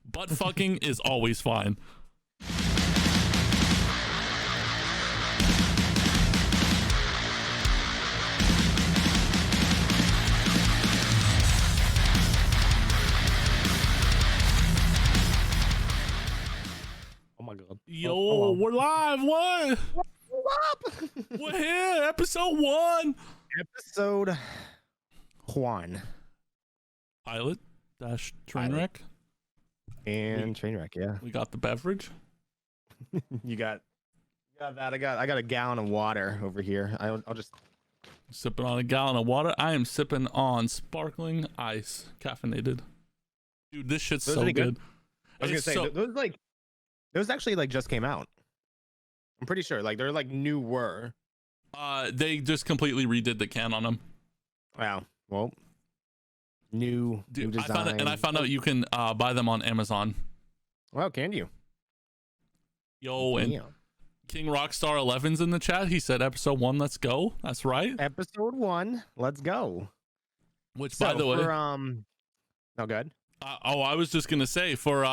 Butt fucking is always fine. Oh my god. Yo, we're live. What? What's up? We're here. Episode 1. Episode 1. Pilot dash train wreck. And train wreck, yeah. We got the beverage. You got that. I got a gallon of water over here. I'll just Sipping on a gallon of water. I am sipping on sparkling ice, caffeinated. Dude, this shit's Those so any good. good? I was gonna say those actually like just came out. I'm pretty sure like they're like newer. They just completely redid the can on them. Wow. Well, new design. I found out you can buy them on Amazon. Well, can you? Yo, and King Rockstar 11's in the chat. He said episode 1, let's go. That's right. Episode 1, let's go. Which, by the way, no good. I was just gonna say for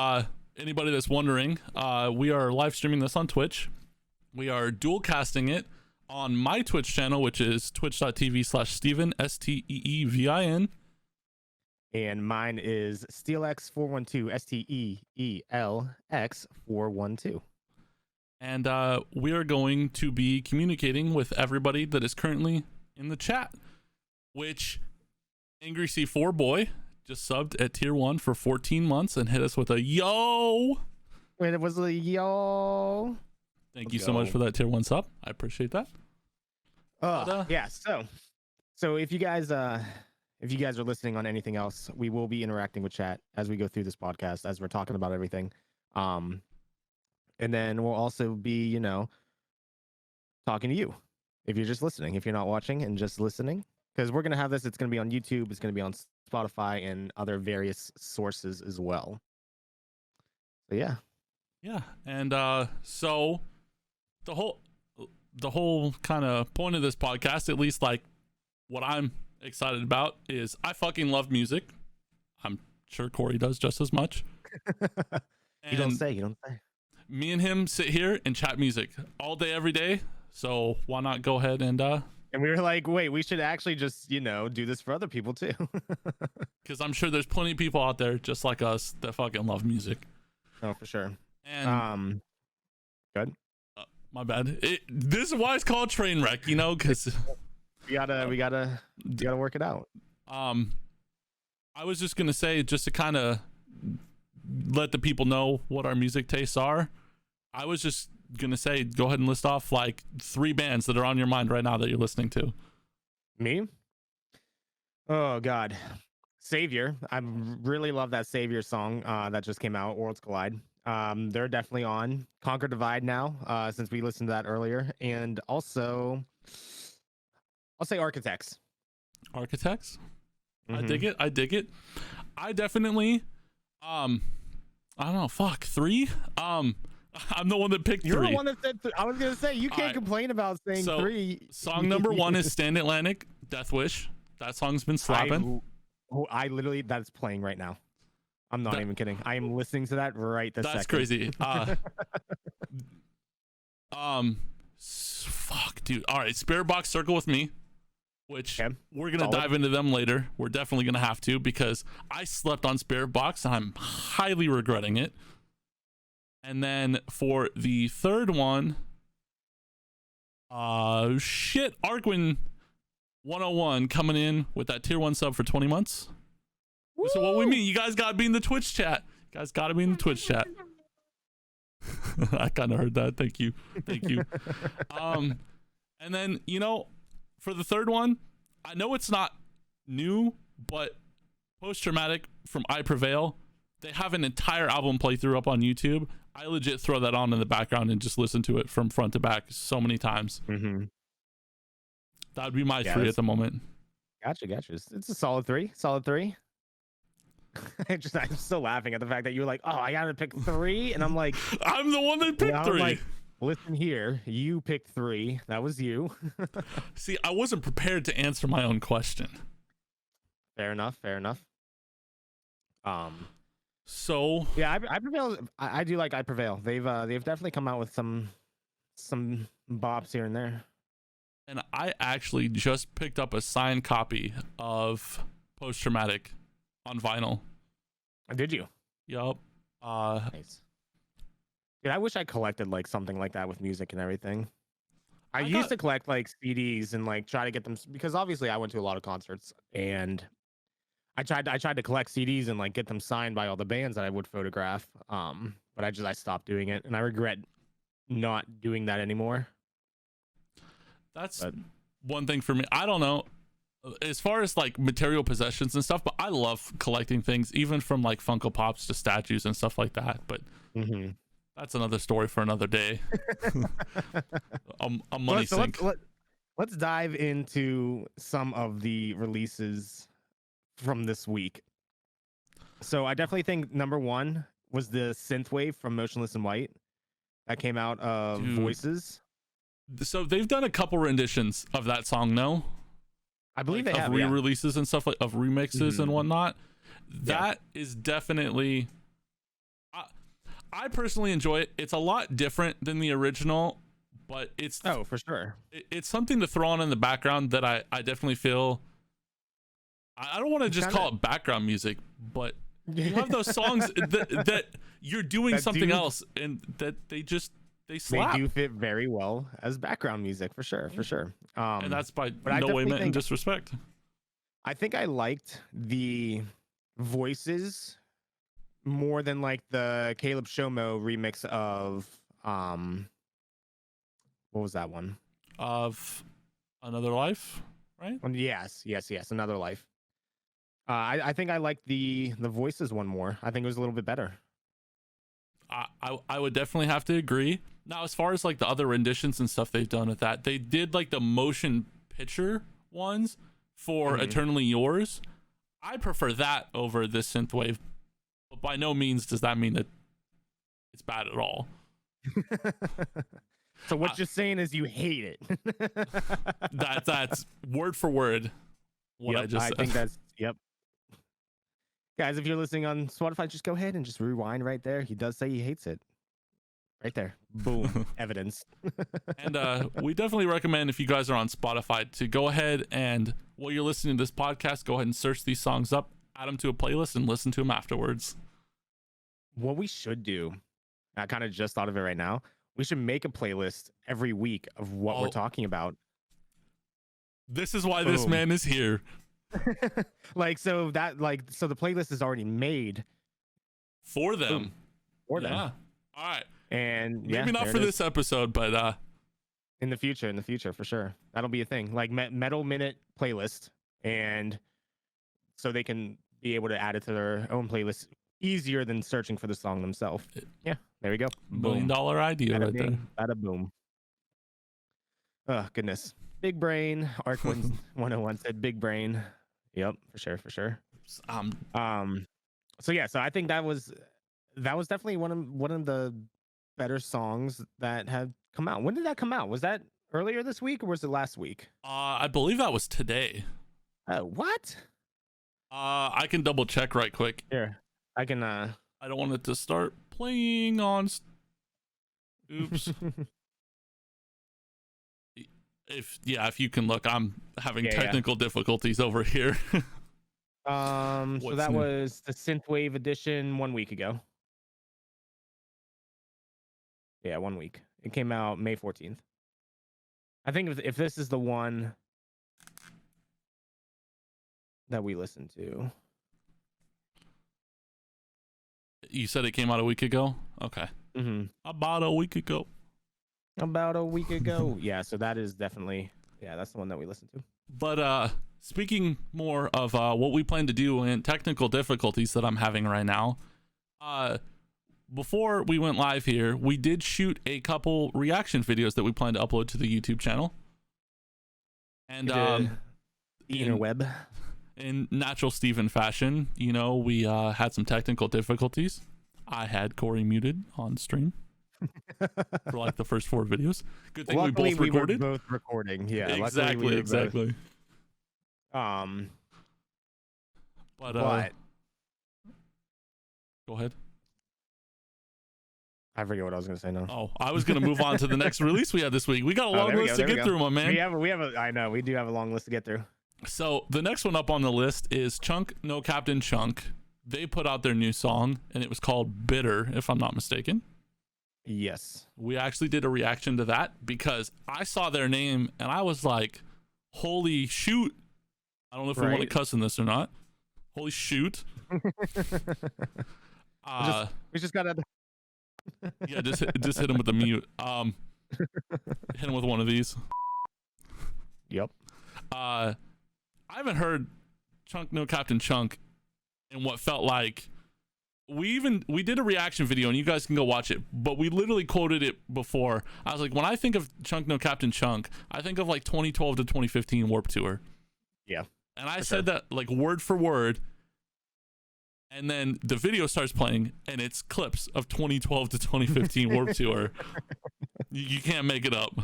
anybody that's wondering, we are live streaming this on Twitch. We are dual casting it on my Twitch channel, which is twitch.tv/Steven STEEVIN. And mine is SteelX412 STEELX412. And we are going to be communicating with everybody that is currently in the chat, which Angry C4 Boy just subbed at tier 1 for 14 months and hit us with a yo. Wait, it was a yo. Thank you so much for that tier 1 sub. I appreciate that. Yeah, so if you guys are listening on anything else, we will be interacting with chat as we go through this podcast, as we're talking about everything. And then we'll also be, talking to you if you're just listening, if you're not watching and just listening, because we're going to have this. It's going to be on YouTube. It's going to be on Spotify and other various sources as well. So, yeah. Yeah. And so the whole kind of point of this podcast, at least like what I'm excited about, is I fucking love music. I'm sure Corey does just as much. You don't say. Me and him sit here and chat music all day, every day. So why not go ahead and we were like, wait, we should actually just, do this for other people too. Because I'm sure there's plenty of people out there just like us that fucking love music. Oh, for sure. And good. My bad. This is why it's called train wreck, because we gotta work it out. I was just gonna say, just to kind of let the people know what our music tastes are, I was just gonna say, go ahead and list off like 3 bands that are on your mind right now that you're listening to. Me? Oh god, Savior. I really love that Savior song that just came out, Worlds Collide. They're definitely on Conquer Divide now, since we listened to that earlier. And also I'll say Architects. Mm-hmm. I dig it. I definitely I don't know, 3. I'm the one that picked 3. You're the one that said I was gonna say you can't complain about saying 3. Song number 1 is Stand Atlantic, Death Wish. That song's been slapping. I literally, that's playing right now. I'm not even kidding. I am listening to that right this second. That's crazy. Fuck, dude. All right, Spirit Box, Circle with Me, which we're gonna dive into them later. We're definitely gonna have to, because I slept on Spirit Box and I'm highly regretting it. And then for the third one, Arkwin 101 coming in with that tier 1 sub for 20 months. Woo! So what we mean, you guys gotta be in the Twitch chat. I kind of heard that. Thank you. And then, for the third one, I know it's not new, but Post Traumatic from I Prevail, they have an entire album playthrough up on YouTube. I legit throw that on in the background and just listen to it from front to back so many times. Mm-hmm. That would be my 3 at the moment. Gotcha. It's a solid 3. I'm still laughing at the fact that you're like, oh, I gotta pick 3, and I'm like, I'm the one that picked 3. Like, listen here, you picked 3. That was you. See, I wasn't prepared to answer my own question. Fair enough. So Yeah, I prevail. I do like I prevail. They've definitely come out with some bops here and there. and I actually just picked up a signed copy of Post Traumatic on vinyl. Did you? Yup. Nice. Dude, I wish I collected like something like that with music and everything. I used got- to collect like CDs and like try to get them because obviously I went to a lot of concerts and I tried to collect CDs and like get them signed by all the bands that I would photograph. But I stopped doing it and I regret not doing that anymore. That's one thing for me. I don't know as far as like material possessions and stuff, but I love collecting things, even from like Funko Pops to statues and stuff like that. But that's another story for another day. a money sink. Let's dive into some of the releases from this week. So I definitely think number one was the Synthwave from Motionless in White that came out of Voices. So they've done a couple renditions of that song, no? I believe like they have re-releases and stuff, like of remixes and whatnot. That is definitely. I personally enjoy it. It's a lot different than the original, but it's for sure. It's something to throw on in the background that I definitely feel. I don't want to just call it background music, but you have those songs that you're doing something else and that they slap. They do fit very well as background music for sure. And that's by no way meant in disrespect. I think I liked the voices more than like the Caleb Shomo remix of what was that one? Of Another Life, right? Yes, Another Life. I think I liked the voices one more. I think it was a little bit better. I would definitely have to agree. Now, as far as like the other renditions and stuff they've done with that, they did like the motion picture ones for Eternally Yours. I prefer that over this Synthwave, but by no means does that mean that it's bad at all. So what you're saying is you hate it. That's word for word what I just said. I think that's Guys, if you're listening on Spotify, just go ahead and just rewind right there. He does say he hates it. Right there. Boom. Evidence. And we definitely recommend, if you guys are on Spotify, to go ahead and, while you're listening to this podcast, go ahead and search these songs up, add them to a playlist, and listen to them afterwards. What we should do, I kind of just thought of it right now, we should make a playlist every week of what we're talking about. This is why this man is here. So the playlist is already made for them. For them. All right. And maybe not for this episode, but in the future for sure. That'll be a thing. Like Metal Minute playlist, and so they can be able to add it to their own playlist easier than searching for the song themselves. Yeah, there we go. $1 million idea right there. Bada boom. Oh goodness. Big brain. Arc 101 said big brain. Yep, for sure. So I think that was definitely one of the better songs that have come out. When did that come out? Was that earlier this week or was it last week? I believe that was today. What? I can double check right quick. Here, I can. I don't want it to start playing on. Oops. If you can look, I'm having technical difficulties over here. So that was the Synthwave edition 1 week ago. Yeah, 1 week. It came out May 14th. I think if this is the one that we listened to. You said it came out a week ago? Okay. About a week ago. Yeah, so that is definitely, that's the one that we listened to. But speaking more of what we plan to do and technical difficulties that I'm having right now, before we went live here, we did shoot a couple reaction videos that we plan to upload to the YouTube channel. And the interweb. In natural Steven fashion, we had some technical difficulties. I had Corey muted on stream for like the first 4 videos. Good thing luckily, we both recorded. We were both recording. Yeah, exactly. But Go ahead. I forget what I was gonna say now. Oh, I was gonna move on to the next release we had this week. We got a long list to get through, my man. I know we do have a long list to get through. So the next one up on the list is Chunk No Captain Chunk. They put out their new song, and it was called Bitter, if I'm not mistaken. Yes. We actually did a reaction to that because I saw their name and I was like, holy shoot. I don't know if we want to cuss in this or not. Holy shoot. We just gotta yeah, just hit him with the mute. Hit him with one of these. Yep. I haven't heard Chunk No Captain Chunk in what felt like we did a reaction video, and you guys can go watch it, but we literally quoted it before. I was like, when I think of Chunk No Captain Chunk, I think of like 2012 to 2015 Warped Tour. Yeah. And I said that like word for word. And then the video starts playing, and it's clips of 2012 to 2015 Warped Tour. You can't make it up.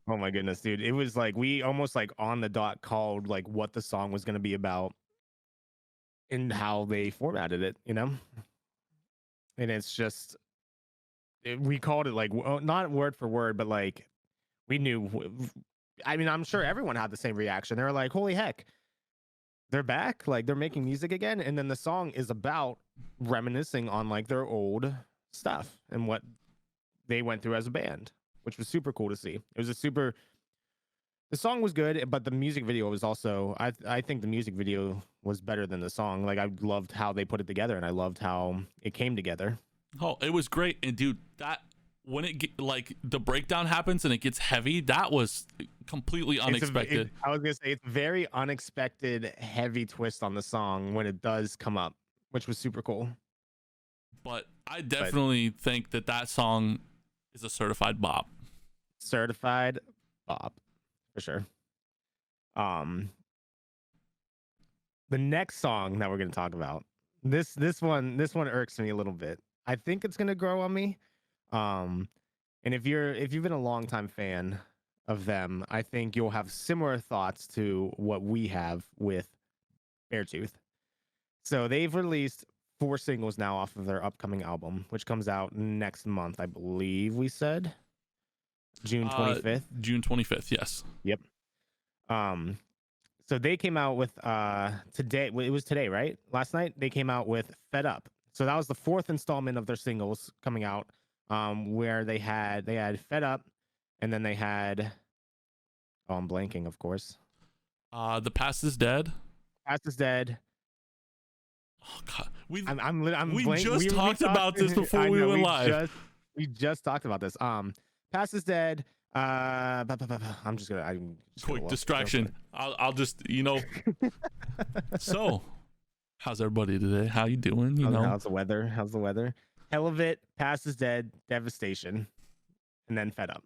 Oh my goodness, dude. It was like we almost like on the dot called like what the song was going to be about and how they formatted it, you know? And it's just, we called it like, not word for word, but like we knew. I mean, I'm sure everyone had the same reaction. They were like, holy heck, they're back. Like they're making music again. And then the song is about reminiscing on like their old stuff and what they went through as a band, which was super cool to see. It was the song was good, but the music video was also, I think the music video was better than the song. Like I loved how they put it together, and I loved how it came together. Oh, it was great. And dude, that when like the breakdown happens and it gets heavy, that was completely unexpected. I was gonna say it's very unexpected, heavy twist on the song when it does come up, which was super cool. But I definitely think that song is a certified bop. Certified bop, for sure. The next song that we're gonna talk about, this one irks me a little bit. I think it's gonna grow on me. And if you've been a longtime fan of them, I think you'll have similar thoughts to what we have with Beartooth. So they've released 4 singles now off of their upcoming album, which comes out next month, I believe we said. June 25th. June 25th, yes. Yep. So they came out with today. It was today, right? Last night they came out with Fed Up. So that was the 4th installment of their singles coming out, where they had Fed Up, and then they had, oh, I'm blanking, of course. The Past is Dead. Past is Dead. Oh God, we just talked about this before we went live. We just talked about this. Past is Dead. I'm just quick distraction. I'll just, So, how's everybody today? How you doing? How's the weather? Hell of It, Past is Dead, Devastation, and then Fed Up.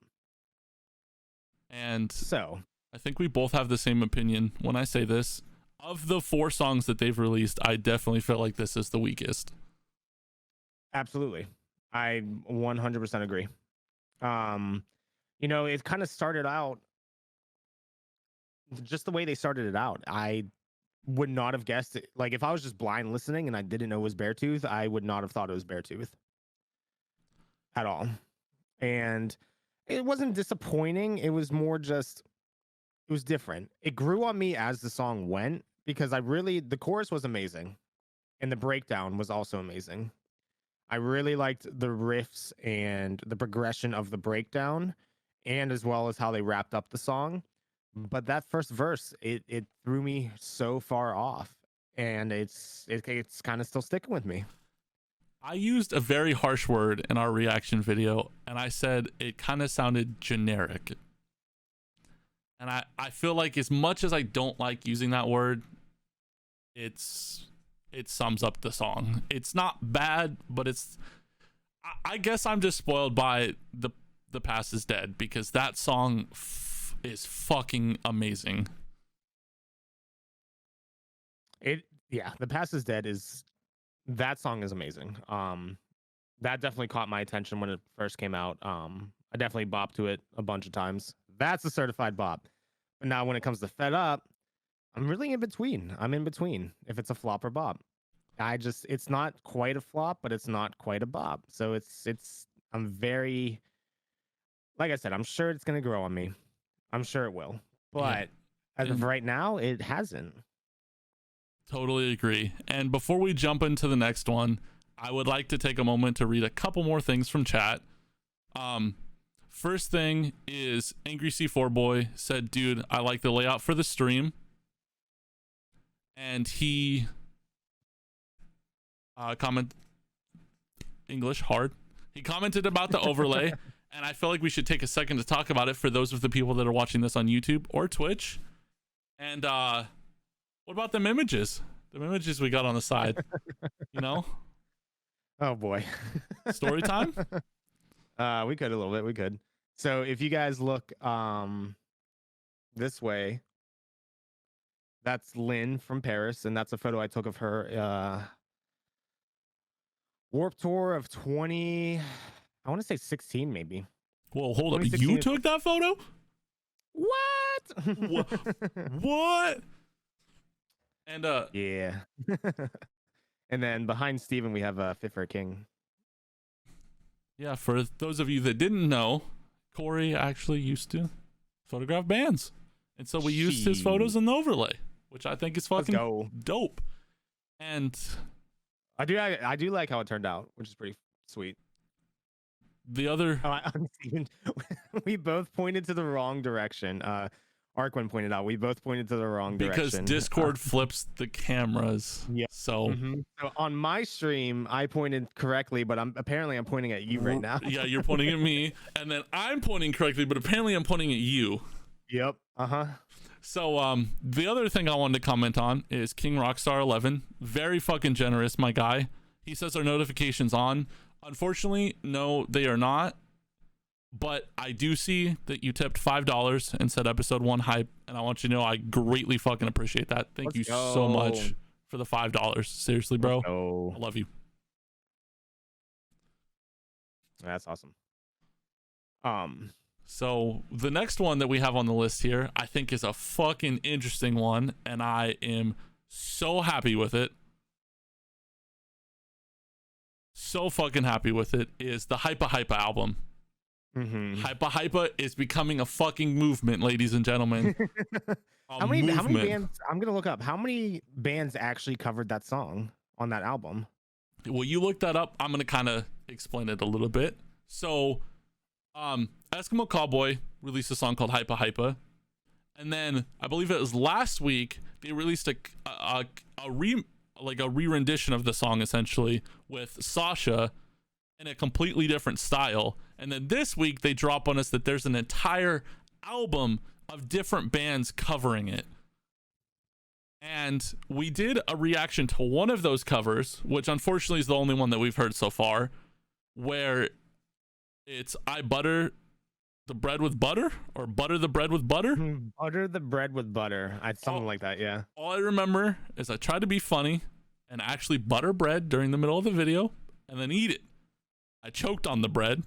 And so, I think we both have the same opinion when I say this. Of the 4 songs that they've released, I definitely feel like this is the weakest. Absolutely. I 100% agree. It kind of started out just the way they started it out. I would not have guessed it. Like if I was just blind listening and I didn't know it was Beartooth, I would not have thought it was Beartooth at all. And it wasn't disappointing. It was more just, it was different. It grew on me as the song went because the chorus was amazing and the breakdown was also amazing. I really liked the riffs and the progression of the breakdown, and as well as how they wrapped up the song. But that first verse, it threw me so far off, and it's kind of still sticking with me. I used a very harsh word in our reaction video, and I said it kind of sounded generic. And I feel like as much as I don't like using that word, it sums up the song. It's not bad, but I guess I'm just spoiled by the Past is Dead because that song is fucking amazing. The Past is Dead that song is amazing. That definitely caught my attention when it first came out. I definitely bopped to it a bunch of times. That's a certified bop. But now when it comes to Fed Up, I'm really in between. I'm in between if it's a flop or bop. it's not quite a flop, but it's not quite a bop. So I'm very, like I said, I'm sure it's gonna grow on me. I'm sure it will, Yeah. but as of right now, it hasn't. Totally agree. And before we jump into the next one, I would like to take a moment to read a couple more things from chat. First thing is Angry C4 Boy said, dude, I like the layout for the stream. And he comment English hard. He commented about the overlay, and I feel like we should take a second to talk about it for those of the people that are watching this on YouTube or Twitch. And what about them images? The images we got on the side, you know? Oh boy. Story time? We could a little bit. We could. So if you guys look this way, that's Lynn from Paris, and that's a photo I took of her Warp Tour of 20, I want to say 16 maybe. Whoa, hold up. You took that photo? What? What? And yeah. And then behind Steven we have Fit for a King. Yeah, for those of you that didn't know, Corey actually used to photograph bands. And so we used his photos in the overlay, which I think is fucking dope. And I do like how it turned out, which is pretty sweet. The other we both pointed to the wrong direction. Arquin pointed out we both pointed to the wrong direction because Discord flips the cameras. Yeah. So so on my stream I pointed correctly, but I'm pointing at you right now. Yeah, you're pointing at me, and then I'm pointing correctly, but apparently I'm pointing at you. Yep. So the other thing I wanted to comment on is King Rockstar 11. Very fucking generous, my guy. He says our notifications on. Unfortunately, no, they are not. But I do see that you tipped $5 and said episode 1 hype, and I want you to know I greatly fucking appreciate that. Thank you so much for the $5. Seriously, bro. I love you. That's awesome. So the next one that we have on the list here, I think is a fucking interesting one, and I am so happy with it. So fucking happy with it, is the Hypa Hypa album. Hypa Hypa is becoming a fucking movement, ladies and gentlemen. How many bands? I'm gonna look up how many bands actually covered that song on that album. Well, you look that up. I'm gonna kind of explain it a little bit. So, Eskimo Cowboy released a song called Hypa Hypa, and then I believe it was last week they released a re-rendition of the song, essentially with Sasha in a completely different style. And then this week they drop on us that there's an entire album of different bands covering it. And we did a reaction to one of those covers, which unfortunately is the only one that we've heard so far, where it's I butter the bread with butter, or butter the bread with butter. Butter the bread with butter. Something like that, yeah. All I remember is I tried to be funny and actually butter bread during the middle of the video and then eat it. I choked on the bread.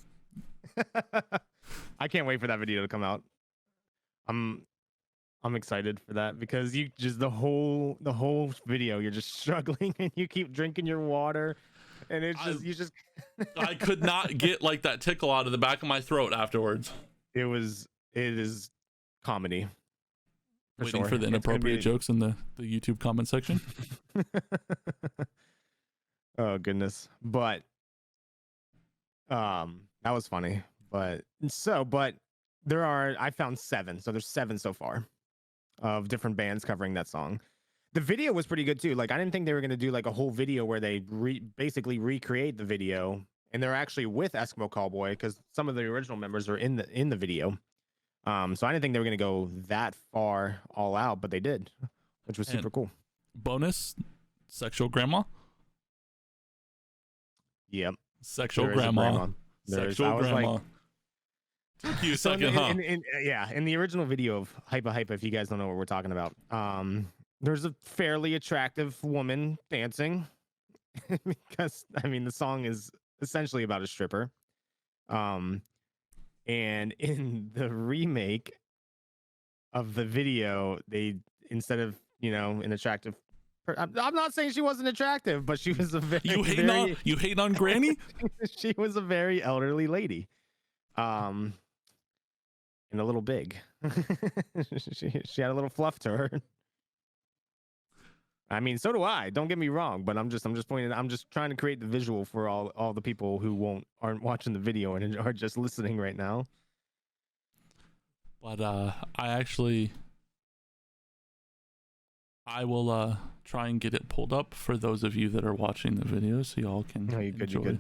I can't wait for that video to come out. I'm excited for that because you just the whole video you're just struggling and you keep drinking your water and it's just I could not get like that tickle out of the back of my throat afterwards. It is comedy. Waiting for the inappropriate jokes in the YouTube comment section. Oh goodness. But that was funny. But I found 7. So there's 7 so far of different bands covering that song. The video was pretty good too. Like I didn't think they were going to do like a whole video where they basically recreate the video, and they're actually with Eskimo Cowboy because some of the original members are in the video. So I didn't think they were going to go that far all out, but they did, which was super cool. Bonus, sexual grandma. Yep. Sexual grandma. Sexual grandma. Like, took you a second, huh? In the original video of Hypa Hypa, if you guys don't know what we're talking about, there's a fairly attractive woman dancing because I mean the song is essentially about a stripper. And in the remake of the video, they, instead of an attractive I'm not saying she wasn't attractive, but she was a very you hating on Granny. She was a very elderly lady, and a little big. she had a little fluff to her. I mean, so do I. Don't get me wrong, but I'm just pointing. I'm just trying to create the visual for all the people who aren't watching the video and are just listening right now. But I will try and get it pulled up for those of you that are watching the video, so y'all can enjoy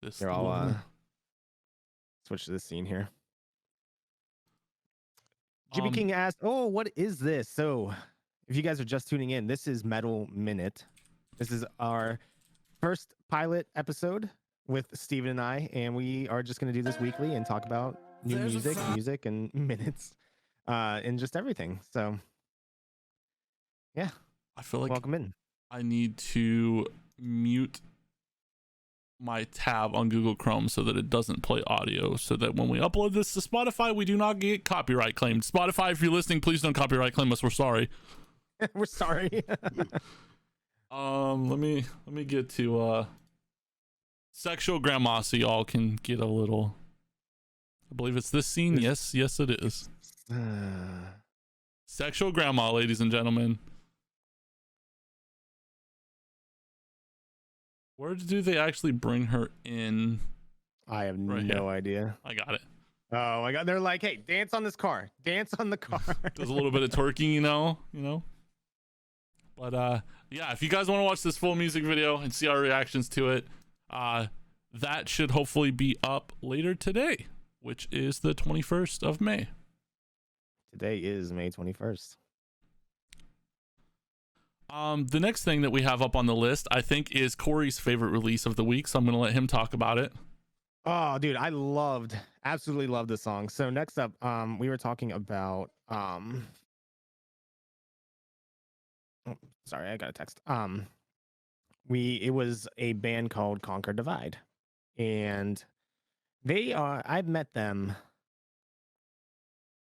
this. Here, I'll switch to this scene here. Jimmy King asked, "Oh, what is this?" So, if you guys are just tuning in, this is Metal Minute. This is our first pilot episode with Steven and I, and we are just going to do this weekly and talk about new music and minutes, and just everything. So, yeah. I feel like welcome in. I need to mute my tab on Google Chrome so that it doesn't play audio, so that when we upload this to Spotify, we do not get copyright claimed. Spotify, if you're listening, please don't copyright claim us. We're sorry. We're sorry. Let me get to sexual grandma so y'all can get a little. I believe it's this scene. Yes, it is. Sexual grandma, ladies and gentlemen. Where do they actually bring her in? I have no idea. I got it. Oh my god, they're like, hey, dance on this car. Dance on the car. Does a little bit of twerking, you know. But yeah, if you guys want to watch this full music video and see our reactions to it, that should hopefully be up later today, which is the 21st of May. Today is May 21st. The next thing that we have up on the list, I think, is Corey's favorite release of the week, so I'm going to let him talk about it. Oh, dude, I absolutely loved this song. So next up, we were talking about, sorry, I got a text. It was a band called Conquer Divide, and I've met them.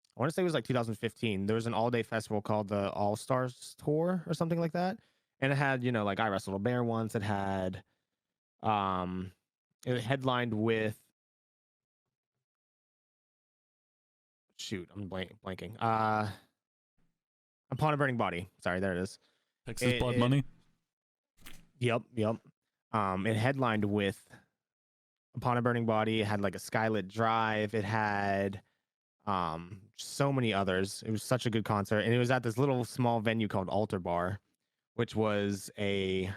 I want to say it was like 2015. There was an all-day festival called the All Stars Tour or something like that, and it had, like I Wrestled a Bear once. It had, it headlined with. Shoot, I'm blanking. Upon a Burning Body. Sorry, there it is. Texas Blood Money. Yep. It headlined with Upon a Burning Body. It had like a Skylit Drive. It had so many others. It was such a good concert, and it was at this little small venue called Altar Bar, which was a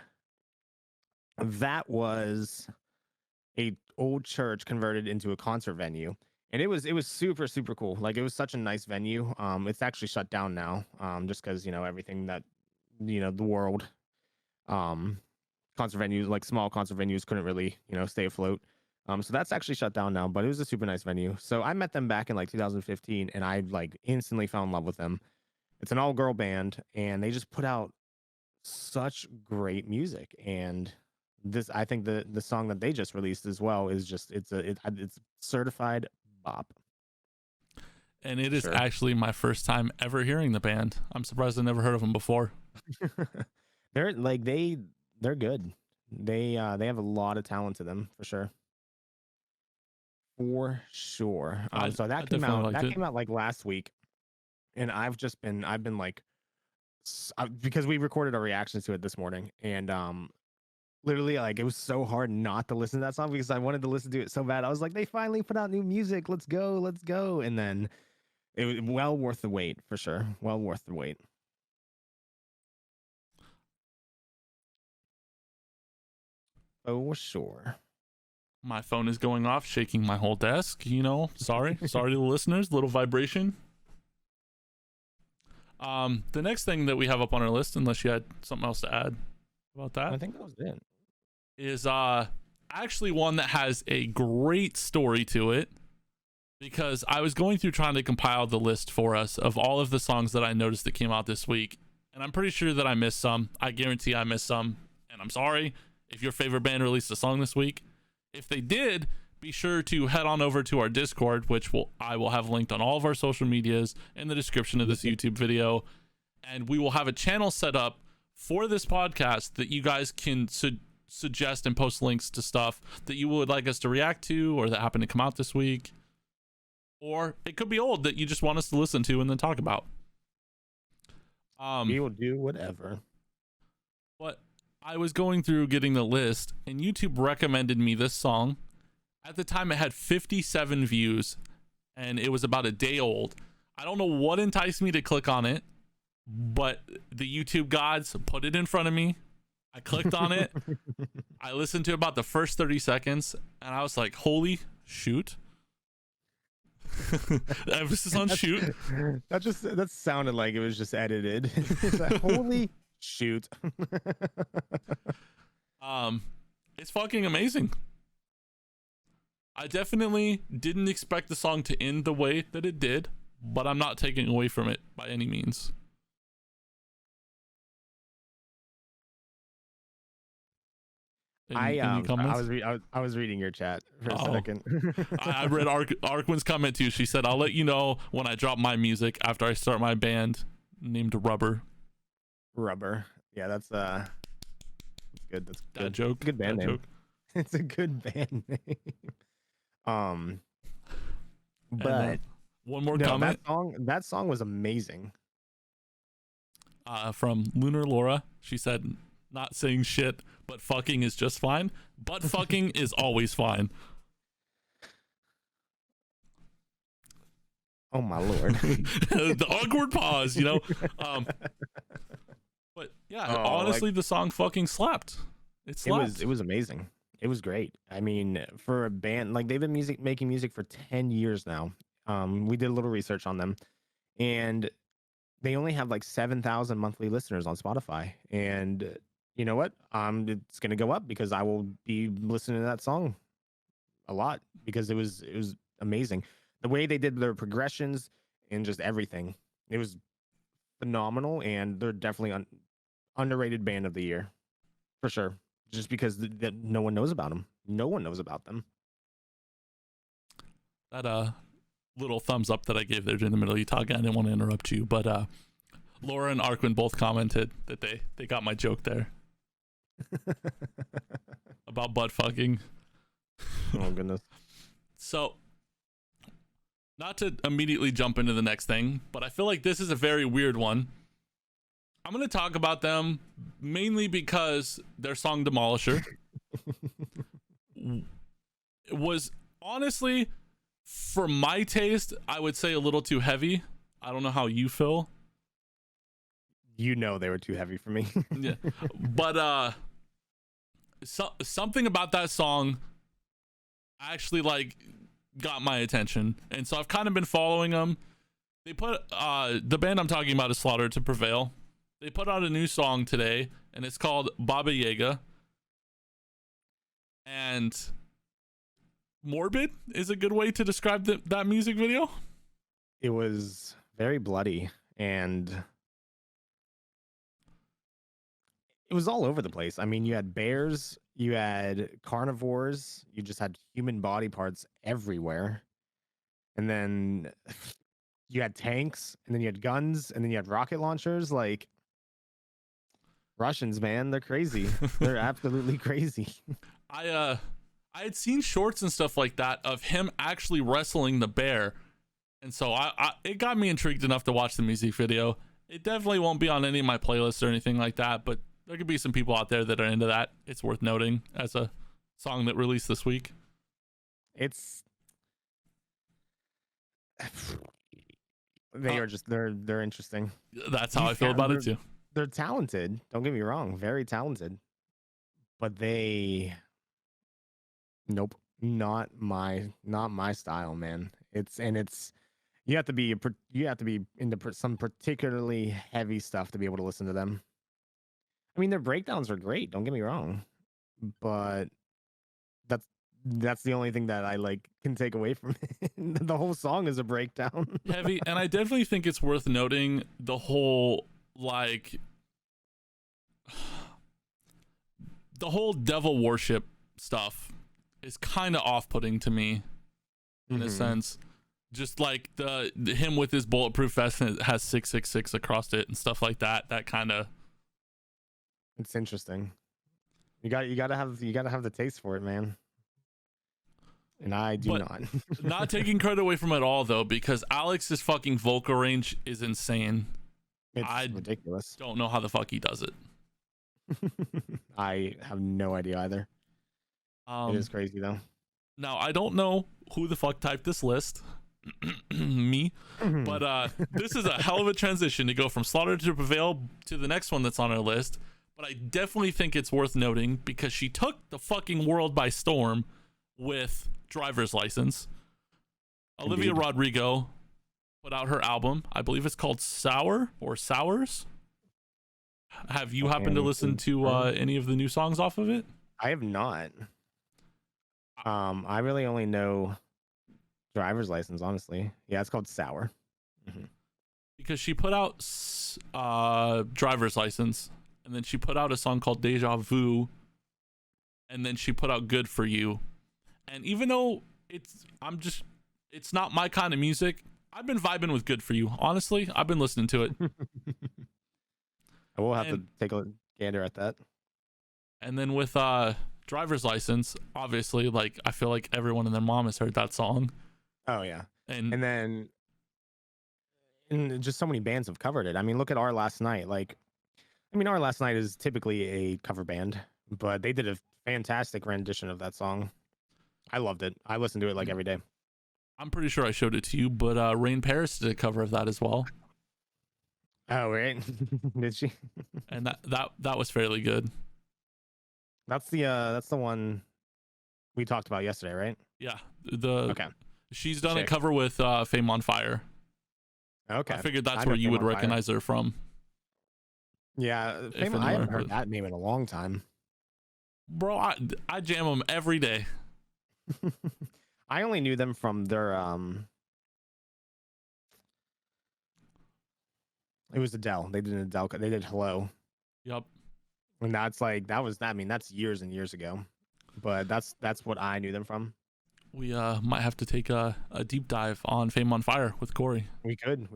old church converted into a concert venue. And it was super, super cool. Like, it was such a nice venue. It's actually shut down now, just because, everything that, the world, concert venues, like small concert venues, couldn't really, stay afloat. So that's actually shut down now, but it was a super nice venue. So I met them back in like 2015, and I like instantly fell in love with them. It's an all-girl band, and they just put out such great music. And I think the song that they just released as well is just it's certified bop. And it is actually my first time ever hearing the band. I'm surprised I never heard of them before. They're good. They have a lot of talent to them, for sure. So that came out like last week, and I've been like, because we recorded our reactions to it this morning, and literally, like, it was so hard not to listen to that song because I wanted to listen to it so bad. I was like, they finally put out new music. Let's go. And then it was well worth the wait, for sure. Well worth the wait. Oh, sure. My phone is going off, shaking my whole desk. Sorry to the listeners. Little vibration. The next thing that we have up on our list, unless you had something else to add about that, I think that was it. Is actually one that has a great story to it, because I was going through trying to compile the list for us of all of the songs that I noticed that came out this week, and I'm pretty sure that I missed some. I guarantee I missed some, and I'm sorry if your favorite band released a song this week. If they did, be sure to head on over to our Discord, which I will have linked on all of our social medias in the description of this YouTube video, and we will have a channel set up for this podcast that you guys can suggest and post links to stuff that you would like us to react to or that happened to come out this week. Or it could be old that you just want us to listen to and then talk about. We will do whatever. But I was going through getting the list, and YouTube recommended me this song. At the time, it had 57 views, and it was about a day old. I don't know what enticed me to click on it, but the YouTube gods put it in front of me. I clicked on it. I listened to about the first 30 seconds, and I was like, holy shoot. Emphasis on shoot. That sounded like it was just edited. Like, holy shoot. It's fucking amazing. I definitely didn't expect the song to end the way that it did, but I'm not taking away from it by any means. I was reading your chat for a second. I read Arkwin's comment too. She said, "I'll let you know when I drop my music after I start my band named Rubber." Rubber. Yeah, that's good. That's good. Dad joke. Good band Dad name. joke. It's a good band name. But one more comment. That song was amazing. From Lunar Laura, she said, "Not saying shit, but fucking is just fine. But fucking is always fine." Oh my lord. The awkward pause, you know. But yeah, honestly, the song fucking slapped. It slapped. It was amazing. It was great. I mean, for a band, like they've been making music for 10 years now. We did a little research on them, and they only have like 7,000 monthly listeners on Spotify. And you know what? It's gonna go up because I will be listening to that song a lot because it was amazing. The way they did their progressions and just everything, it was phenomenal. And they're definitely underrated band of the year for sure. Just because no one knows about them. No one knows about them. That little thumbs up that I gave there in the middle of you talking, I didn't want to interrupt you, but Laura and Arkwin both commented that they got my joke there about butt fucking. Oh goodness. So, not to immediately jump into the next thing, but I feel like this is a very weird one. I'm going to talk about them mainly because their song Demolisher was honestly, for my taste, I would say a little too heavy. I don't know how you feel. You know they were too heavy for me. Yeah. But something about that song actually like got my attention. And so I've kind of been following them. They put the band I'm talking about is Slaughter to Prevail. They put out a new song today, and it's called Baba Yaga. And morbid is a good way to describe that music video. It was very bloody, and it was all over the place. I mean, you had bears, you had carnivores, you just had human body parts everywhere. And then you had tanks, and then you had guns, and then you had rocket launchers. Like, Russians, man, they're crazy. They're absolutely crazy. I had seen shorts and stuff like that of him actually wrestling the bear, and so it got me intrigued enough to watch the music video. It definitely won't be on any of my playlists or anything like that, but there could be some people out there that are into that. It's worth noting as a song that released this week. They're interesting. That's how I feel about it too. They're talented. Don't get me wrong, very talented. But nope, not my style, man. You have to be into some particularly heavy stuff to be able to listen to them. I mean, their breakdowns are great. Don't get me wrong, but that's the only thing that I can take away from it. The whole song is a breakdown. Heavy, and I definitely think it's worth noting the whole the whole devil worship stuff is kind of off-putting to me in a sense. Just like the him with his bulletproof vest and it has 666 across it and stuff like that. That kind of It's interesting. You gotta have the taste for it, man. And I do not. Not taking credit away from it all though, because Alex's fucking vocal range is insane. It's ridiculous. Don't know how the fuck he does it. I have no idea either. It is crazy though. Now I don't know who the fuck typed this list. Me. But this is a hell of a transition to go from Slaughter to Prevail to the next one that's on our list. But I definitely think it's worth noting because she took the fucking world by storm with Driver's License. Indeed. Olivia Rodrigo put out her album. I believe it's called Sour or Sours. Have you happened to listen to any of the new songs off of it? I have not. I really only know Driver's License, honestly. Yeah, it's called Sour. Because she put out Driver's License, and then she put out a song called Deja Vu, and then she put out Good For You. And even though it's not my kind of music, I've been vibing with Good For You. Honestly, I've been listening to it. I will have to take a gander at that. And then with Driver's License, obviously, like I feel like everyone and their mom has heard that song. Oh yeah. And then just so many bands have covered it. I mean, look at Our Last Night. Our Last Night is typically a cover band, but they did a fantastic rendition of that song. I loved it. I listen to it like every day. I'm pretty sure I showed it to you, but Rain Paris did a cover of that as well. Oh, right. Did she? And that was fairly good. That's the one we talked about yesterday, right? Yeah. Okay. She's done a cover with Fame on Fire. Okay. I figured that's where you would recognize her from. Yeah, I haven't heard that name in a long time. Bro, I jam them every day. I only knew them from their it was Adele. They did Adele. They did Hello. Yep. And that's that's years and years ago. But that's what I knew them from. We might have to take a deep dive on Fame on Fire with Corey. We could.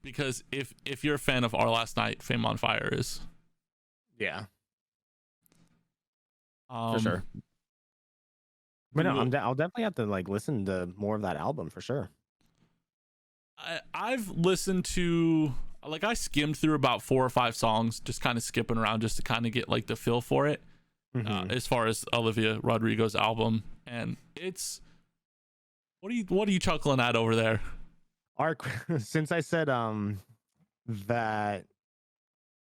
Because if you're a fan of Our Last Night, Fame on Fire is. Yeah. For sure. But no, I'll definitely have to listen to more of that album for sure. I've listened to I skimmed through about 4 or 5 songs, just kind of skipping around just to kind of get the feel for it. As far as Olivia Rodrigo's album, and it's what are you chuckling at over there? Since I said that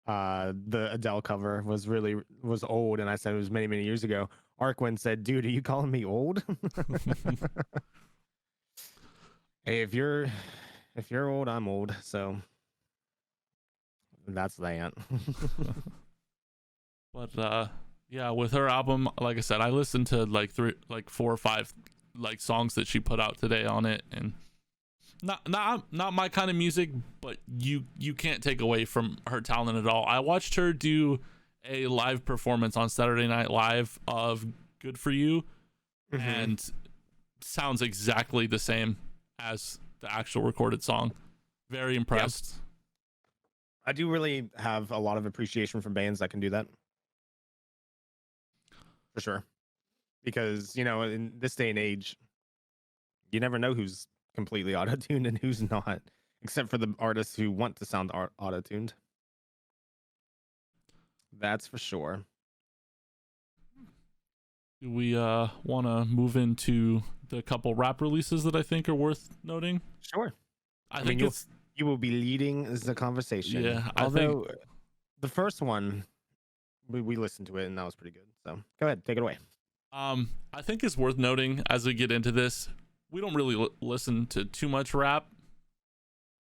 the Adele cover was old, and I said it was many years ago, Arquin said, "Dude, are you calling me old?" Hey, if you're old, I'm old, so that's that. But yeah, with her album, like I said, I listened to 4 or 5 songs that she put out today on it, and not my kind of music, but you can't take away from her talent at all. I watched her do a live performance on Saturday Night Live of Good For You, and sounds exactly the same as the actual recorded song. Very impressed. Yep. I do really have a lot of appreciation for bands that can do that. For sure. Because, in this day and age, you never know who's completely auto-tuned and who's not, except for the artists who want to sound auto-tuned. That's for sure. Do we want to move into the couple rap releases that I think are worth noting? Sure. I think you will be leading the conversation. Yeah, although the first one we listened to it and that was pretty good. So go ahead, take it away. I think it's worth noting as we get into this, we don't really listen to too much rap.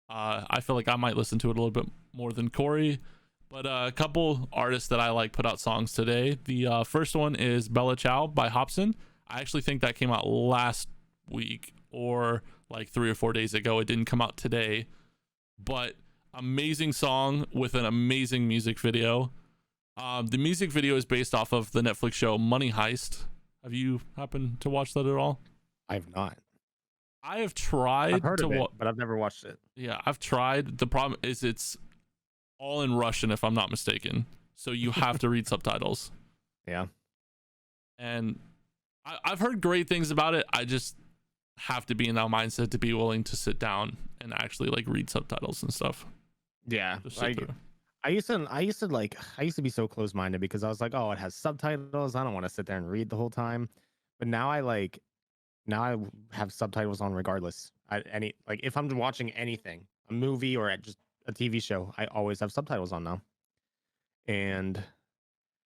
I feel like I might listen to it a little bit more than Corey, but a couple artists that I like put out songs today. The first one is Bella Ciao by Hopson. I actually think that came out last week or 3 or 4 days ago. It didn't come out today, but amazing song with an amazing music video. The music video is based off of the Netflix show Money Heist. Have you happened to watch that at all? I have not. I have tried. I've heard of it, but I've never watched it. Yeah, I've tried. The problem is it's all in Russian, if I'm not mistaken. so you have to read subtitles. Yeah. And I've heard great things about it. I just have to be in that mindset to be willing to sit down and actually like read subtitles and stuff. Yeah. Just sit through. I used to be so close-minded because I was like, oh, it has subtitles. I don't want to sit there and read the whole time. But now I have subtitles on regardless. If I'm watching anything, a movie or just a TV show, I always have subtitles on now. And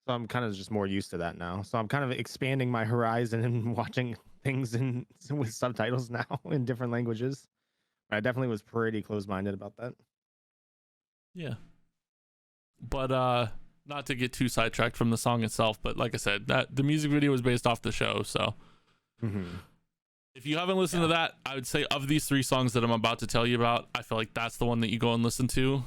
so I'm kind of just more used to that now. So I'm kind of expanding my horizon and watching things with subtitles now in different languages. I definitely was pretty close-minded about that. Yeah. But not to get too sidetracked from the song itself, but like I said, that the music video was based off the show, so if you haven't listened to that, I would say of these 3 songs that I'm about to tell you about, I feel like that's the one that you go and listen to.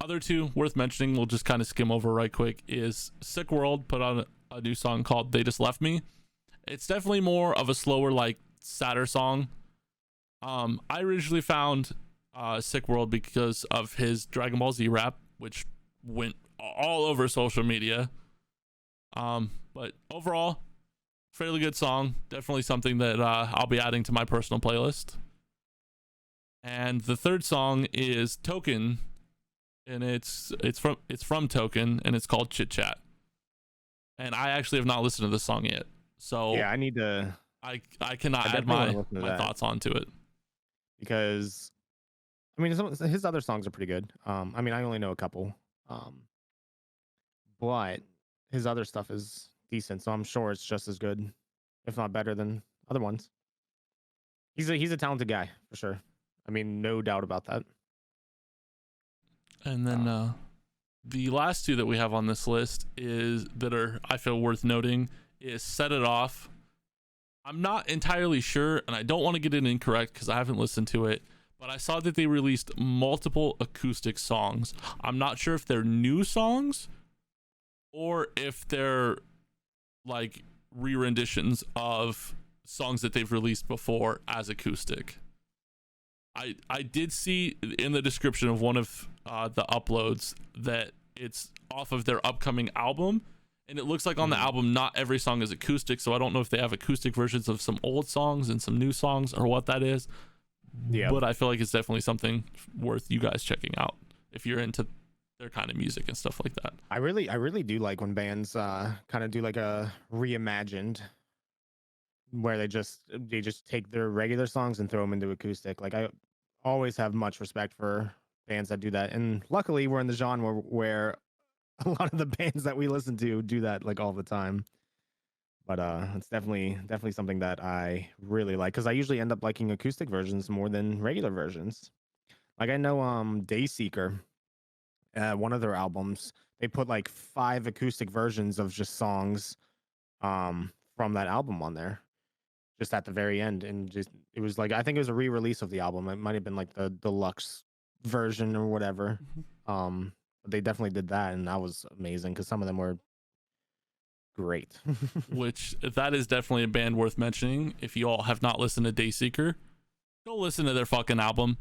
Other 2 worth mentioning, we'll just kind of skim over right quick, is Sick World put on a new song called They Just Left Me. It's definitely more of a slower, like sadder song. I originally found Sick World because of his Dragon Ball Z rap, which went all over social media. But overall, fairly good song. Definitely something that I'll be adding to my personal playlist. And the 3rd song is Token, and it's from Token, and it's called Chit Chat. And I actually have not listened to this song yet, so yeah, I need to. I cannot add my thoughts onto it, because I mean his other songs are pretty good. I mean I only know a couple, but his other stuff is decent, so I'm sure it's just as good, if not better than other ones. He's a talented guy for sure. I mean, no doubt about that. And then the last 2 that we have on this list I feel worth noting is Set It Off. I'm not entirely sure, and I don't want to get it incorrect because I haven't listened to it, but I saw that they released multiple acoustic songs. I'm not sure if they're new songs or if they're like re-renditions of songs that they've released before as acoustic. I did see in the description of one of the uploads that it's off of their upcoming album, and it looks like on the album not every song is acoustic, so I don't know if they have acoustic versions of some old songs and some new songs or what that is. Yeah, but I feel like it's definitely something worth you guys checking out if you're into their kind of music and stuff like that. I really do like when bands kind of do like a reimagined, where they just take their regular songs and throw them into acoustic. Like I always have much respect for bands that do that, and luckily we're in the genre where a lot of the bands that we listen to do that like all the time. But it's definitely something that I really like, because I usually end up liking acoustic versions more than regular versions. Like I know Dayseeker, one of their albums, they put like 5 acoustic versions of just songs from that album on there, just at the very end. And just it was like, I think it was a re-release of the album. It might have been like the deluxe version or whatever. But they definitely did that, and that was amazing because some of them were great. Which that is definitely a band worth mentioning. If you all have not listened to Dayseeker, go listen to their fucking album.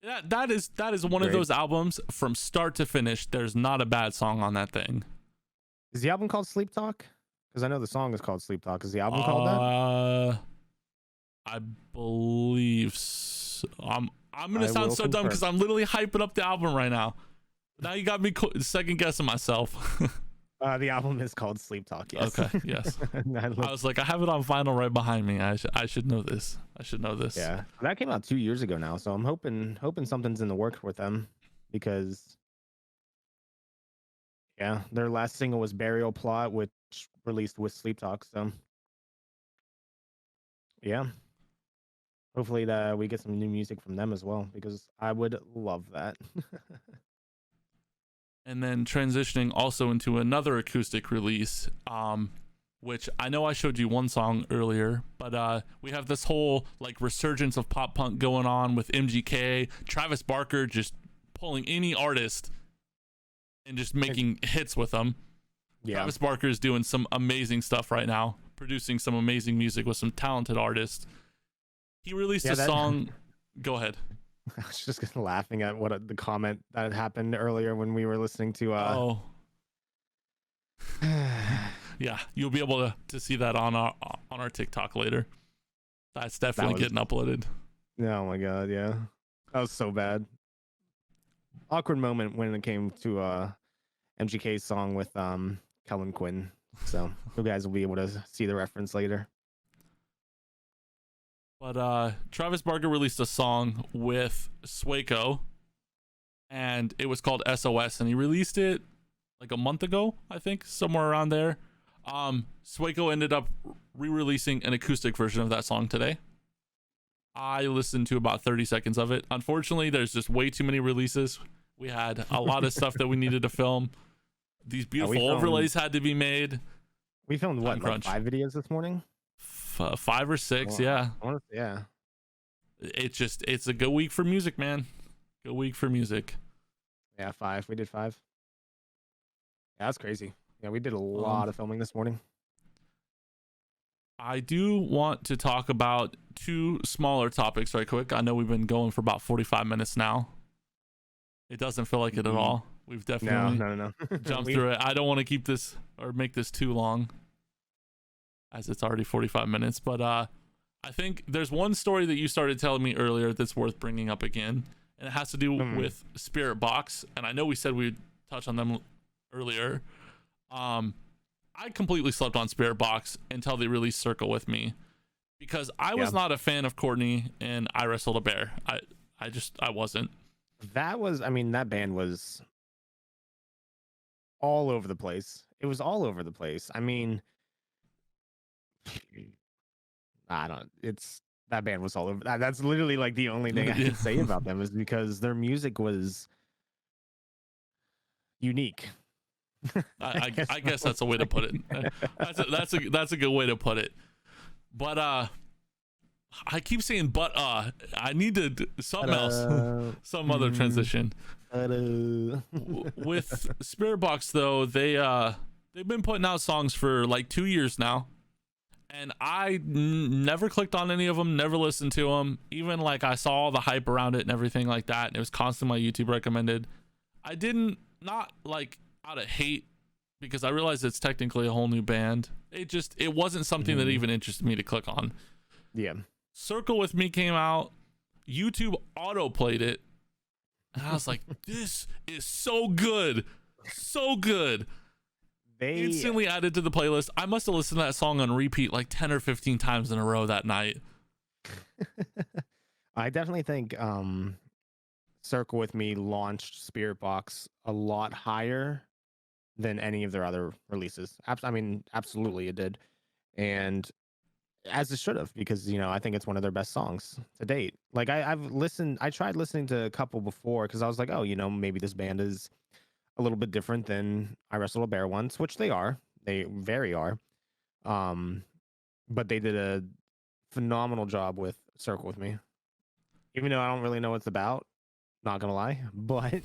That is one of those albums from start to finish. There's not a bad song on that thing. Is the album called Sleep Talk? Because I know the song is called Sleep Talk. Is the album called that? I believe so. I'm gonna sound so dumb because I'm literally hyping up the album right now. Now you got me second guessing myself. The album is called Sleep Talk. Yes. Okay. Yes. I was like, I have it on vinyl right behind me. I should know this. I should know this. Yeah, that came out 2 years ago now, so I'm hoping something's in the works with them, because yeah, their last single was Burial Plot, which released with Sleep Talk. So yeah, hopefully that we get some new music from them as well, because I would love that. And then transitioning also into another acoustic release, which I know I showed you one song earlier, but we have this whole like resurgence of pop punk going on with MGK, Travis Barker just pulling any artist and just making hits with them. Yeah. Travis Barker is doing some amazing stuff right now, producing some amazing music with some talented artists. He released a song. Go ahead. I was just laughing at the comment that had happened earlier when we were listening to Yeah, you'll be able to see that on our TikTok later. That's definitely getting uploaded. Oh my god, yeah. That was so bad. Awkward moment when it came to MGK's song with Kellen Quinn. So you guys will be able to see the reference later. But Travis Barker released a song with Swaco, and it was called SOS, and he released it like a month ago, I think, somewhere around there. Swaco ended up re-releasing an acoustic version of that song today. I listened to about 30 seconds of it. Unfortunately, there's just way too many releases. We had a lot of stuff that we needed to film. These beautiful overlays had to be made. We filmed what, like 5 videos this morning? 5 or 6, yeah. Yeah. It's a good week for music, man. Good week for music. Yeah, 5. We did 5. Yeah, that's crazy. Yeah, we did a lot of filming this morning. I do want to talk about 2 smaller topics right quick. I know we've been going for about 45 minutes now. It doesn't feel like it at all. We've definitely no. jumped through it. I don't want to keep this or make this too long, as it's already 45 minutes. But I think there's one story that you started telling me earlier that's worth bringing up again, and it has to do with Spirit Box. And I know we said we'd touch on them earlier. I completely slept on Spirit Box until they released Circle With Me, because I was not a fan of Courtney and I Wrestled a Bear. I wasn't. That band was all over the place. It was all over the place. I mean, that band was all over. That's literally like the only thing I can say about them, is because their music was unique. I guess that's a way to put it. That's a good way to put it. But I keep saying I need to something else, some other transition. With Spirit Box though, they've been putting out songs for like 2 years now, and I never clicked on any of them, never listened to them. Even like I saw all the hype around it and everything like that, and it was constantly my YouTube recommended. I didn't, not like out of hate, because I realized it's technically a whole new band. It wasn't something that even interested me to click on. Yeah. Circle With Me came out. YouTube auto played it, and I was like, this is so good. So good. They instantly added to the playlist. I must have listened to that song on repeat like 10 or 15 times in a row that night. I definitely think Circle With Me launched Spirit Box a lot higher than any of their other releases. Absolutely it did. And as it should have, because I think it's one of their best songs to date. Like I tried listening to a couple before, because I was like, oh, maybe this band is a little bit different than I Wrestled a Bear once, which they are. They very are. But they did a phenomenal job with Circle With Me. Even though I don't really know what it's about, not gonna lie, but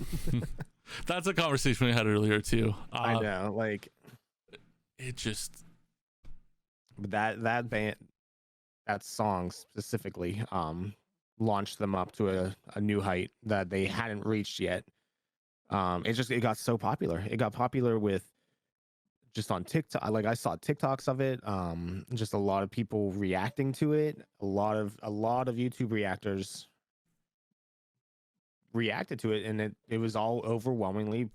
that's a conversation we had earlier too. I know, like it just, but that band, that song specifically, launched them up to a new height that they hadn't reached yet. It got so popular. It got popular with just on TikTok. Like I saw TikToks of it. Just a lot of people reacting to it. A lot of YouTube reactors reacted to it, and it was all overwhelmingly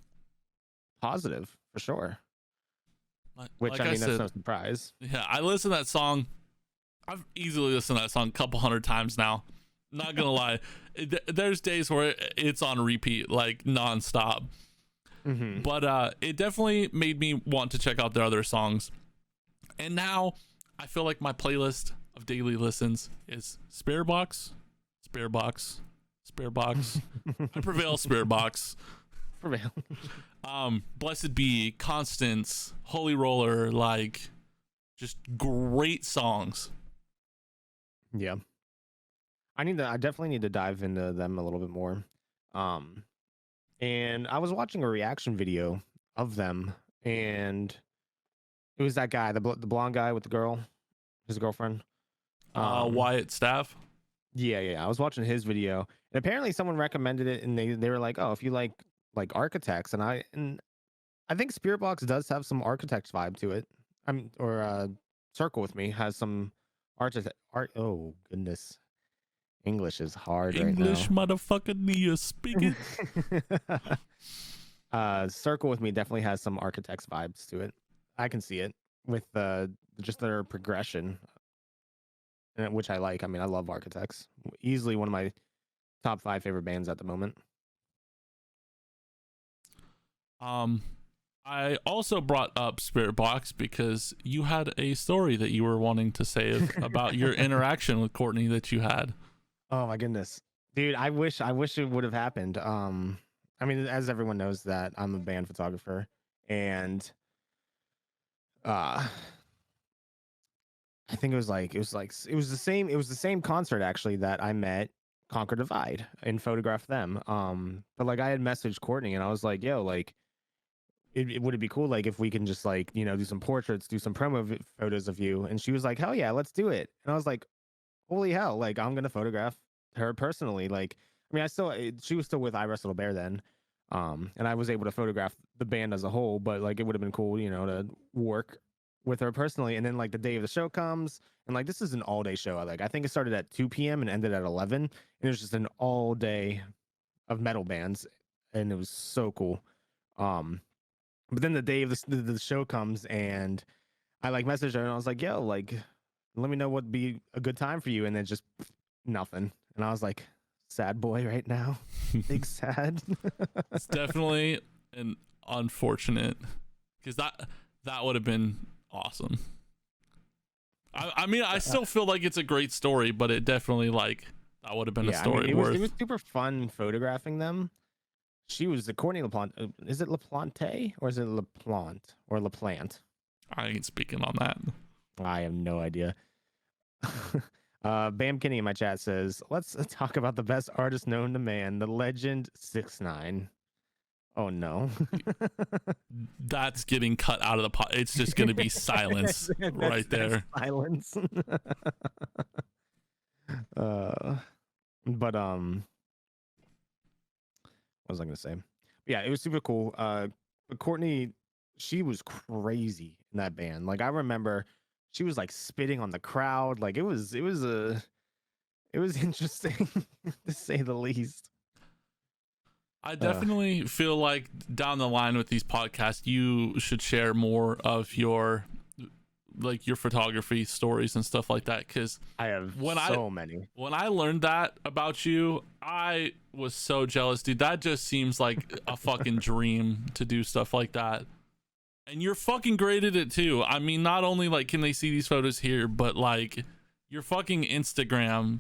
positive for sure. Which like I mean, that's no surprise. Yeah, I listen to that song. I've easily listened to that song a couple hundred times now. Not gonna lie, there's days where it's on repeat, like nonstop. But it definitely made me want to check out their other songs. And now I feel like my playlist of daily listens is Spirit Box, Spirit Box, Spirit Box. I prevail, Spirit Box. Prevail. Blessed Be, Constance, Holy Roller, like just great songs. Yeah. I definitely need to dive into them a little bit more. And I was watching a reaction video of them, and it was that guy, the blonde guy with the girl, his girlfriend. Wyatt Staff. Yeah. I was watching his video, and apparently someone recommended it, and they were like, "Oh, if you like architects," and I I think Spirit Box does have some Architect's vibe to it. Circle with Me has some architect art. Oh goodness, English is hard right English now. motherfucker, do you speak it? Circle with Me definitely has some Architect's vibes to it. I can see it with just their progression, which I like. I mean, I love Architects. Easily one of my top 5 favorite bands at the moment. I also brought up Spirit Box because you had a story that you were wanting to say about your interaction with Courtney that you had. Oh my goodness, dude! I wish it would have happened. I mean, as everyone knows that I'm a band photographer, and I think it was the same concert actually that I met Conquer Divide and photographed them. But like I had messaged Courtney and I was like, yo, like would it be cool like if we can just like do some portraits, do some photos of you? And she was like, hell yeah, let's do it. And I was like, holy hell, like I'm gonna photograph her personally. Like, I mean, she was still with I Wrestled a Bear then, and I was able to photograph the band as a whole. But like, it would have been cool, to work with her personally. And then like the day of the show comes, and like this is an all day show. I think it started at 2 p.m. and ended at 11, and it was just an all day of metal bands, and it was so cool. But then the day of the show comes, and I like messaged her, and I was like, yo, like let me know what'd be a good time for you. And then just nothing. And I was like, sad boy right now. Big sad. It's definitely an unfortunate, because that would have been awesome. I mean, I still feel like it's a great story, but it definitely like that would have been a story it worth. It was super fun photographing them. She was the Courtney LaPlante. Is it LaPlante or is it LaPlante or LaPlante? I ain't speaking on that. I have no idea. Bam Kenny in my chat says, let's talk about the best artist known to man, the legend 6ix9ine. Oh no. That's getting cut out of the pot. It's just going to be silence right there. Silence. But what was I gonna say? Yeah, it was super cool. But Courtney, she was crazy in that band. Like I remember she was like spitting on the crowd. Like it was interesting to say the least. I definitely feel like down the line with these podcasts, you should share more of your photography stories and stuff like that. Because I have many. When I learned that about you, I was so jealous, dude. That just seems like a fucking dream to do stuff like that. And you're fucking great at it too. I mean, not only like can they see these photos here, but like your fucking Instagram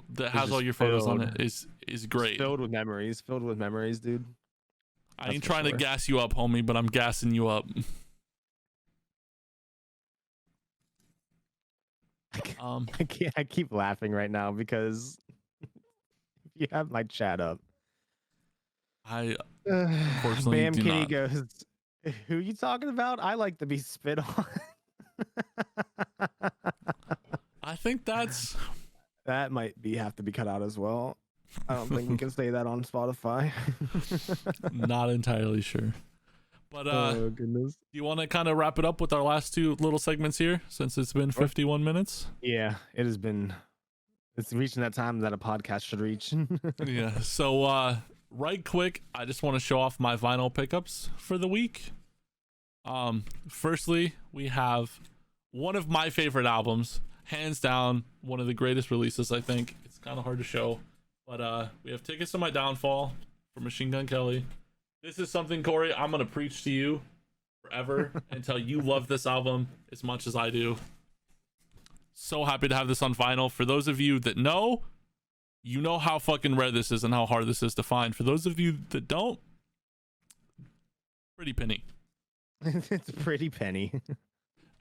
that has all your photos on it is great. Filled with memories, dude. I ain't trying to gas you up, homie, but I'm gassing you up. I keep laughing right now because you have my chat up. I unfortunately Bam do Kitty not. goes, who you talking about? I like to be spit on. I think that might have to be cut out as well. I don't think we can say that on Spotify. Not entirely sure. But oh goodness. Do you want to kind of wrap it up with our last two little segments here, since it's been 51 minutes? Yeah, it has been. It's reaching that time that a podcast should reach. Yeah. So right quick, I just want to show off my vinyl pickups for the week. Firstly, we have one of my favorite albums, hands down, one of the greatest releases, I think. It's kind of hard to show, but we have Tickets to My Downfall from Machine Gun Kelly. This is something, Corey, I'm gonna preach to you forever until you love this album as much as I do. So happy to have this on vinyl. For those of you that know, you know how fucking rare this is and how hard this is to find. For those of you that don't, pretty penny. It's a pretty penny.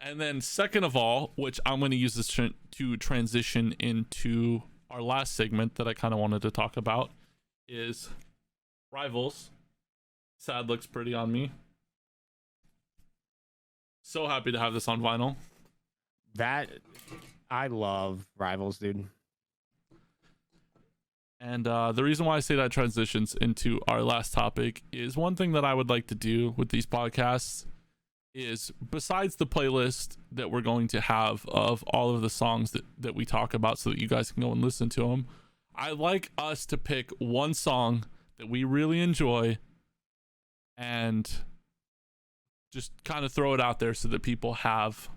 And then second of all, which I'm going to use this to transition into our last segment that I kind of wanted to talk about, is Rivals. Sad looks pretty on me. So happy to have this on vinyl. I love Rivals, dude. And the reason why I say that transitions into our last topic is one thing that I would like to do with these podcasts is, besides the playlist that we're going to have of all of the songs that we talk about so that you guys can go and listen to them, I like us to pick one song that we really enjoy and just kind of throw it out there so that people have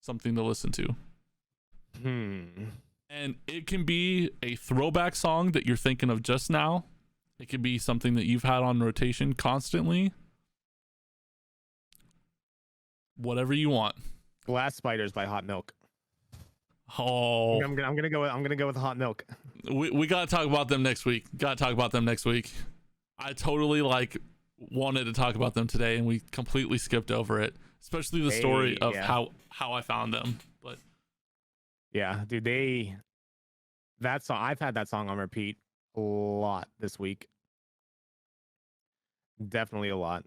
something to listen to. And it can be a throwback song that you're thinking of just now. It could be something that you've had on rotation constantly. Whatever you want. Glass Spiders by Hot Milk. Oh, I'm gonna go with Hot Milk. We gotta talk about them next week. I totally wanted to talk about them today, and we completely skipped over it. Especially the story of how I found them. But yeah, dude, that song, I've had that song on repeat a lot this week. Definitely a lot.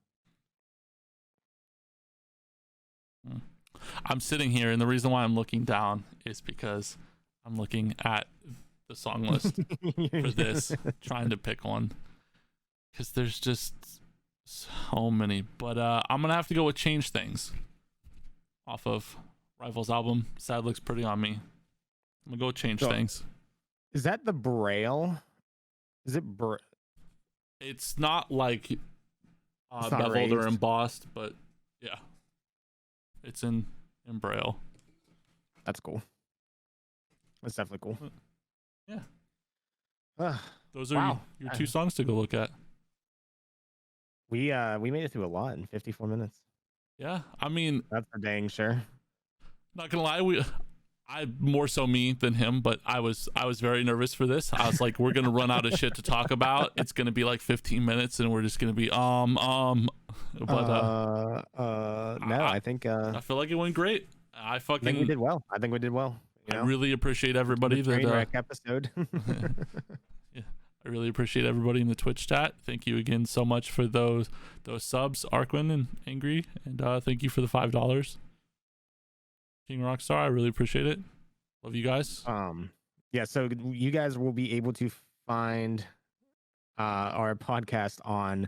I'm sitting here, and the reason why I'm looking down is because I'm looking at the song list for this, trying to pick one, because there's just so many. But I'm gonna have to go with Change Things off of Rival's album. Sad Looks Pretty on Me. I'm gonna go with Change Things. Is that the Braille? Is it It's not like not beveled raised or embossed, but yeah, it's in Braille. That's cool. That's definitely cool. Yeah. Those are your two songs to go look at. We made it through a lot in 54 minutes. Yeah, I mean, that's for dang sure. Not gonna lie, I more so me than him, but I was very nervous for this. I was like, we're gonna run out of shit to talk about. It's gonna be like 15 minutes, and we're just gonna be But no, I think I feel like it went great. I think we did well. I really appreciate everybody that episode. Yeah, I really appreciate everybody in the Twitch chat. Thank you again so much for those subs, Arquin and Angry, and thank you for the $5. King Rockstar, I really appreciate it. Love you guys. Yeah, so you guys will be able to find our podcast on,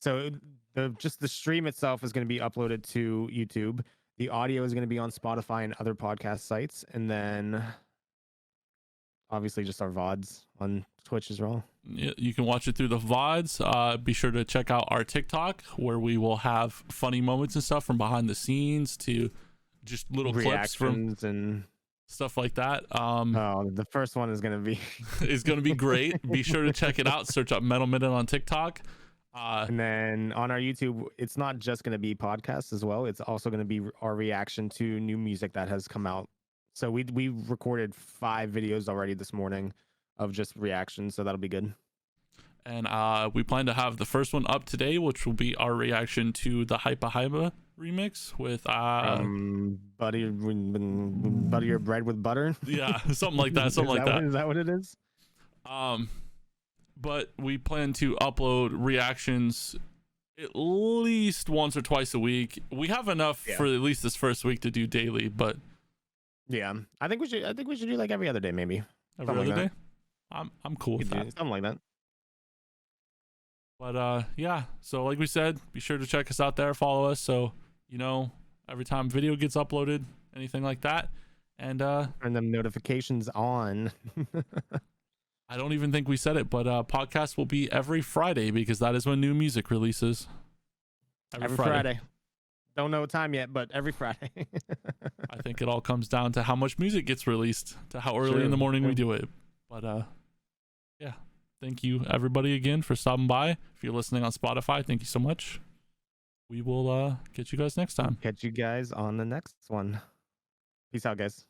so the stream itself is going to be uploaded to YouTube. The audio is going to be on Spotify and other podcast sites, and then obviously just our VODs on Twitch as well. Yeah, you can watch it through the VODs. Be sure to check out our TikTok, where we will have funny moments and stuff from behind the scenes to just little clips from and stuff like that. The first one is gonna be great. Be sure to check it out. Search up Metal Minute on TikTok. And then on our YouTube, it's not just gonna be podcasts as well. It's also gonna be our reaction to new music that has come out. So we recorded 5 videos already this morning of just reactions, so that'll be good. And we plan to have the first one up today, which will be our reaction to the Hypa Hypa remix with butter your bread with butter. Yeah, something like that. Is that what it is? But we plan to upload reactions at least once or twice a week. We have enough for at least this first week to do daily, but yeah, I think we should do like every other day, maybe. Every other day. I'm cool with that. Something like that. But yeah, so like we said, be sure to check us out there, follow us, so you know every time video gets uploaded, anything like that. And turn them notifications on. I don't even think we said it, but podcast will be every Friday, because that is when new music releases. Every Friday. Don't know what time yet, but every Friday. I think it all comes down to how much music gets released, to how early in the morning we do it. But yeah, thank you everybody again for stopping by. If you're listening on Spotify, thank you so much. We will catch you guys next time. Catch you guys on the next one. Peace out, guys.